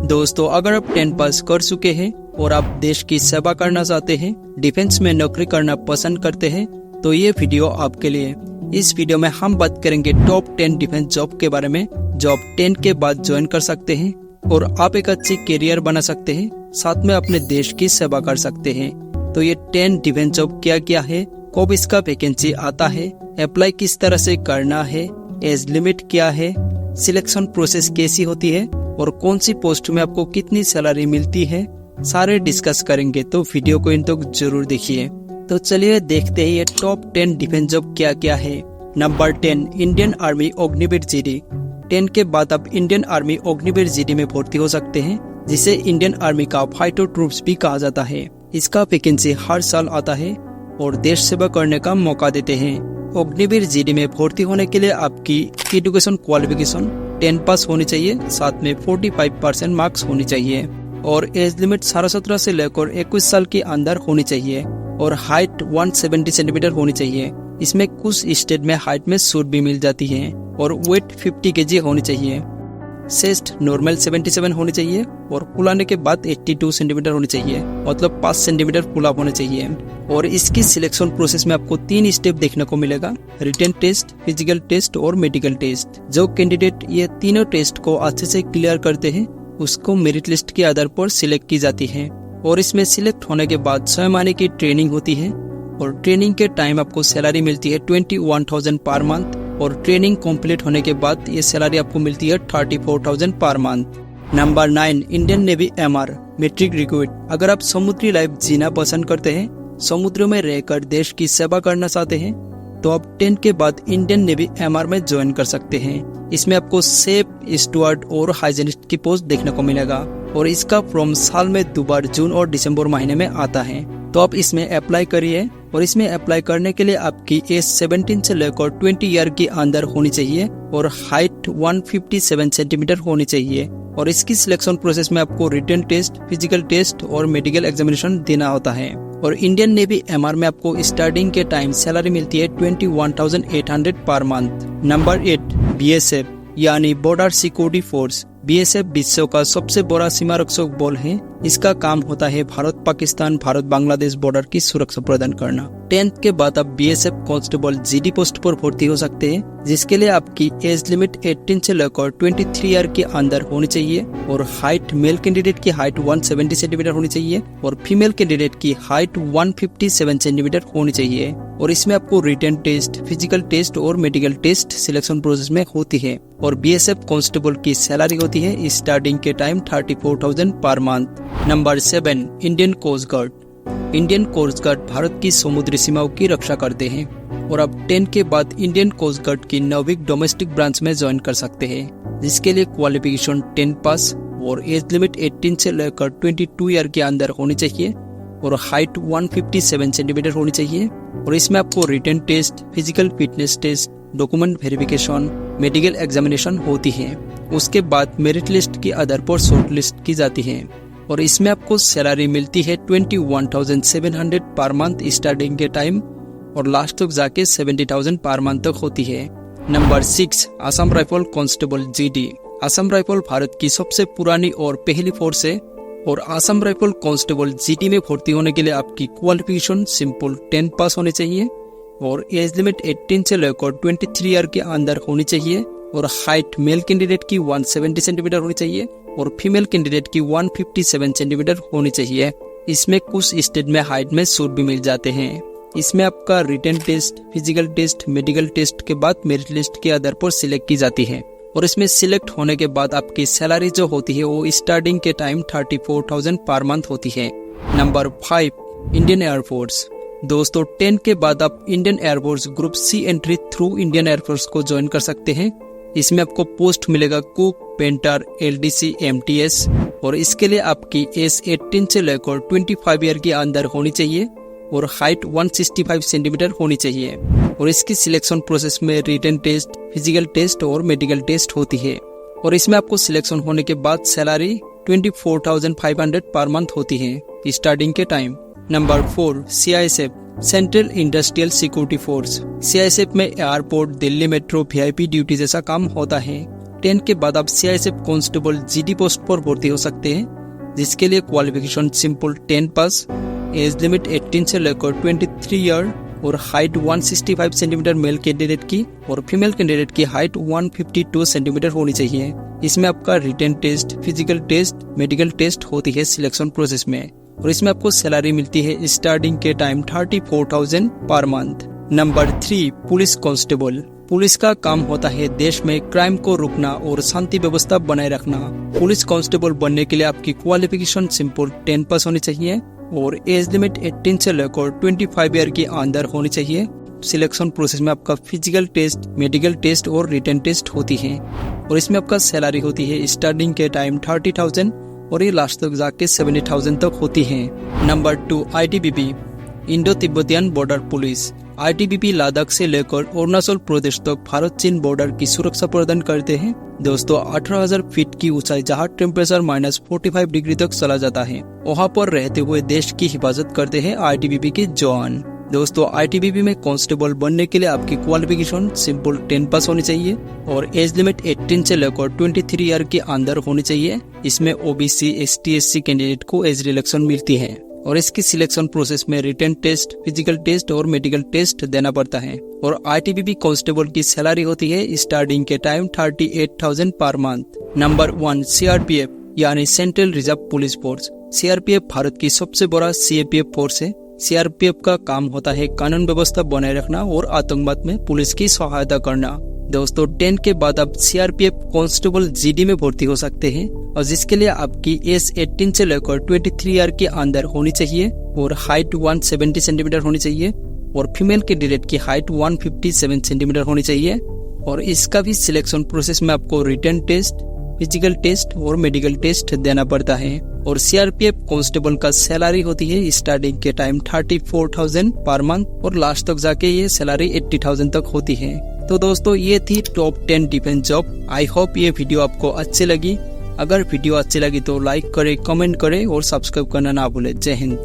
दोस्तों, अगर आप 10 पास कर चुके हैं और आप देश की सेवा करना चाहते हैं, डिफेंस में नौकरी करना पसंद करते हैं, तो ये वीडियो आपके लिए। इस वीडियो में हम बात करेंगे टॉप 10 डिफेंस जॉब के बारे में, जो आप 10 के बाद ज्वाइन कर सकते हैं और आप एक अच्छी करियर बना सकते हैं, साथ में अपने देश की सेवा कर सकते हैं। तो ये 10 डिफेंस जॉब क्या क्या है, कब इसका वैकेंसी आता है, अप्लाई किस तरह से करना है, एज लिमिट क्या है, सिलेक्शन प्रोसेस कैसी होती है और कौन सी पोस्ट में आपको कितनी सैलरी मिलती है, सारे डिस्कस करेंगे। तो वीडियो को इन तक जरूर देखिए। तो चलिए देखते हैं ये टॉप 10 डिफेंस जॉब क्या क्या है। Number 10, Indian army Agniveer GD. 10 के बाद आप इंडियन आर्मी अग्निवीर जीडी में भर्ती हो सकते हैं, जिसे इंडियन आर्मी का फाइटर ट्रूप्स भी कहा जाता है। इसका वैकेंसी हर साल आता है और देश सेवा करने का मौका देते हैं। अग्निवीर जीडी में भर्ती होने के लिए आपकी एजुकेशन क्वालिफिकेशन 10 पास होनी चाहिए, साथ में 45% मार्क्स होनी चाहिए और एज लिमिट 17.5 से लेकर 21 साल के अंदर होनी चाहिए और हाइट 170 सेंटीमीटर होनी चाहिए। इसमें कुछ स्टेट में हाइट में छूट भी मिल जाती है और वेट 50 kg होनी चाहिए। चेस्ट नॉर्मल 77 होनी चाहिए और फुलाने के बाद 82 सेंटीमीटर होनी चाहिए, मतलब 5 सेंटीमीटर फुला होना चाहिए। और इसकी सिलेक्शन प्रोसेस में आपको 3 स्टेप देखने को मिलेगा, रिटन टेस्ट, फिजिकल टेस्ट और मेडिकल टेस्ट। जो कैंडिडेट ये तीनों टेस्ट को अच्छे से क्लियर करते हैं, उसको मेरिट लिस्ट के आधार पर सिलेक्ट की जाती है और इसमें सिलेक्ट होने के बाद 6 महीने की ट्रेनिंग होती है और ट्रेनिंग के टाइम आपको सैलरी मिलती है 21,000 पर मंथ और ट्रेनिंग कंप्लीट होने के बाद ये सैलरी आपको मिलती है 34,000 per month. Number 9, Indian Navy MR matric recruit. अगर आप समुद्री लाइफ जीना पसंद करते हैं, समुद्र में रहकर देश की सेवा करना चाहते हैं, तो आप 10 के बाद इंडियन नेवी एमआर में ज्वाइन कर सकते हैं। इसमें आपको सेफ, स्टुअर्ड और हाइजीनिस्ट की पोस्ट देखने को मिलेगा और इसका फॉर्म साल में 2 बार जून और दिसंबर महीने में आता है। तो आप इसमें अप्लाई करिए और इसमें अप्लाई करने के लिए आपकी एज 17 से लेकर 20 ईयर के अंदर होनी चाहिए और हाइट 157 सेंटीमीटर होनी चाहिए। और इसकी सिलेक्शन प्रोसेस में आपको रिटन टेस्ट, फिजिकल टेस्ट और मेडिकल एग्जामिनेशन देना होता है। और इंडियन नेवी एमआर में आपको स्टार्टिंग के टाइम सैलरी मिलती है 21,800 पर मंथ। नंबर 8, बीएसएफ यानी बॉर्डर सिक्योरिटी फोर्स। बीएसएफ विश्व का सबसे बड़ा सीमा रक्षक बल है। इसका काम होता है भारत पाकिस्तान, भारत बांग्लादेश बॉर्डर की सुरक्षा प्रदान करना। 10th के बाद आप बीएसएफ कांस्टेबल जीडी पोस्ट पर भर्ती हो सकते हैं, जिसके लिए आपकी एज लिमिट 18 से लेकर 23 ईयर के अंदर होनी चाहिए और हाइट मेल कैंडिडेट की हाइट 170 सेंटीमीटर होनी चाहिए और फीमेल कैंडिडेट की हाइट 157 सेंटीमीटर होनी चाहिए। और इसमें आपको रिटन टेस्ट, फिजिकल टेस्ट और मेडिकल टेस्ट सिलेक्शन प्रोसेस में होती है। और बीएसएफ कांस्टेबल की सैलरी होती है स्टार्टिंग के time 34,000 per month. Number 7, Indian Coast Guard. Indian Coast Guard Bharat की समुद्री सीमाओं की रक्षा करते हैं और आप 10 के बाद इंडियन कोस्ट गार्ड की नाविक डोमेस्टिक ब्रांच में ज्वाइन कर सकते हैं, जिसके लिए क्वालिफिकेशन 10 पास और एज लिमिट 18 से लेकर 22 ईयर के अंदर होनी चाहिए और हाइट 157 सेंटीमीटर होनी चाहिए। और इसमें आपको written test, physical fitness test, document verification, medical examination होती है। उसके बाद मेरिट लिस्ट के आधार पर शॉर्ट लिस्ट की जाती है और इसमें आपको सैलरी मिलती है 21,700 पर मंथ स्टार्टिंग के टाइम और लास्ट तक जाके 70,000 पर मंथ तक होती है। Number 6, Assam rifle constable GD. Assam rifle Bharat की सबसे पुरानी और पहली फोर्स है और असम राइफल कांस्टेबल जीडी में भर्ती होने के लिए आपकी क्वालिफिकेशन सिंपल 10 पास होनी चाहिए और एज लिमिट 18 से लेकर 23 ईयर के अंदर होनी चाहिए और हाइट मेल कैंडिडेट की 170 सेंटीमीटर होनी चाहिए और फीमेल कैंडिडेट की 157 सेंटीमीटर होनी चाहिए। इसमें कुछ स्टेट में हाइट में छूट भी मिल जाते हैं। इसमें आपका written test, physical test, medical test के बाद मेरिट लिस्ट के आधार पर सिलेक्ट की जाती है और इसमें सिलेक्ट होने के बाद आपकी सैलरी जो होती है वो स्टार्टिंग के टाइम 34,000 पर मंथ होती है। Number 5, Indian Air Force. दोस्तों, 10 के बाद आप Indian Air Force group C entry through Indian Air Force को ज्वाइन कर सकते हैं। इसमें आपको पोस्ट मिलेगा कुक, पेंटर, एलडीसी, एमटीएस और इसके लिए आपकी एज 18 से लेकर 25 ईयर के अंदर होनी चाहिए और हाइट 165 सेंटीमीटर होनी चाहिए। और इसकी सिलेक्शन प्रोसेस में रिटन टेस्ट, फिजिकल टेस्ट और मेडिकल टेस्ट होती है और इसमें आपको सिलेक्शन होने के बाद सैलरी 24,500 पर मंथ होती है स्टार्टिंग के time. Number 4, CISF central industrial security force. CISF में airport, Delhi metro, VIP duty जैसा काम होता है 10 के बाद आप CISF कांस्टेबल GD पोस्ट पर भर्ती हो सकते हैं, जिसके लिए क्वालिफिकेशन सिंपल 10 पास, एज लिमिट 18 से लेकर 23 ईयर और हाइट 165 सेंटीमीटर मेल कैंडिडेट की और फीमेल कैंडिडेट की हाइट 152 सेंटीमीटर होनी चाहिए। इसमें आपका written test, physical test, medical test होती है सिलेक्शन प्रोसेस में, और इसमें आपको सैलरी मिलती है स्टार्टिंग के time 34,000 per month. Number 3, police constable. Police का काम होता है देश में क्राइम को रोकना और शांति व्यवस्था बनाए रखना। पुलिस कांस्टेबल बनने के लिए आपकी क्वालिफिकेशन सिंपल 10 पास होनी चाहिए और एज लिमिट 18 से लेकर 25 ईयर के अंदर होनी चाहिए। सिलेक्शन प्रोसेस में आपका फिजिकल टेस्ट, मेडिकल टेस्ट और रिटन टेस्ट होती है, और इसमें आपका सैलरी होती है स्टार्टिंग के टाइम 30,000 और ये लास्ट तक जाके 70,000 तक होती है। Number 2, ITBP, Indo Tibetan border police. ITBP Ladakh से लेकर अरुणाचल प्रदेश तक भारत चीन बॉर्डर की सुरक्षा प्रदान करते हैं। दोस्तों 18,000 फीट की ऊंचाई जहां टेम्परेचर -45 डिग्री तक चला जाता है, वहां पर रहते हुए देश की हिफाजत करते हैं ITBP के जवान। दोस्तों ITBP में कांस्टेबल बनने के लिए आपकी क्वालिफिकेशन सिंपल 10 पास होनी चाहिए और एज लिमिट 18 से लेकर 23 ईयर के अंदर होनी चाहिए। इसमें OBC, ST, SC कैंडिडेट को एज रिलैक्सेशन मिलती है, और इसकी सिलेक्शन प्रोसेस में रिटन टेस्ट, फिजिकल टेस्ट और मेडिकल टेस्ट देना पड़ता है। और ITBP कांस्टेबल की सैलरी होती है स्टार्टिंग के टाइम 38,000 पर मंथ। नंबर 1, CRPF यानी central reserve police force. CRPF Bharat की सबसे बड़ा CAPF फोर्स है। CRPF का काम होता है कानून व्यवस्था बनाए रखना और आतंकवाद में पुलिस की सहायता करना। दोस्तों 10 के बाद आप CRPF कांस्टेबल GD में भर्ती हो सकते हैं, और जिसके लिए आपकी एज 18 से लेकर 23 ईयर के अंदर होनी चाहिए और हाइट 170 सेंटीमीटर होनी चाहिए, और फीमेल कैंडिडेट की हाइट 157 सेंटीमीटर होनी चाहिए। और इसका भी सिलेक्शन प्रोसेस में आपको रिटन टेस्ट, फिजिकल टेस्ट और मेडिकल टेस्ट देना पड़ता है। और CRPF कांस्टेबल का सैलरी होती है स्टार्टिंग के टाइम 34,000 पर मंथ और लास्ट तक जाके ये सैलरी 80,000 तक होती है। तो दोस्तों ये थी top 10 defence job. I hope ये वीडियो आपको अच्छी लगी। अगर वीडियो अच्छी लगी तो लाइक करें, कमेंट करें और सब्सक्राइब करना ना भूलें। जय हिंद।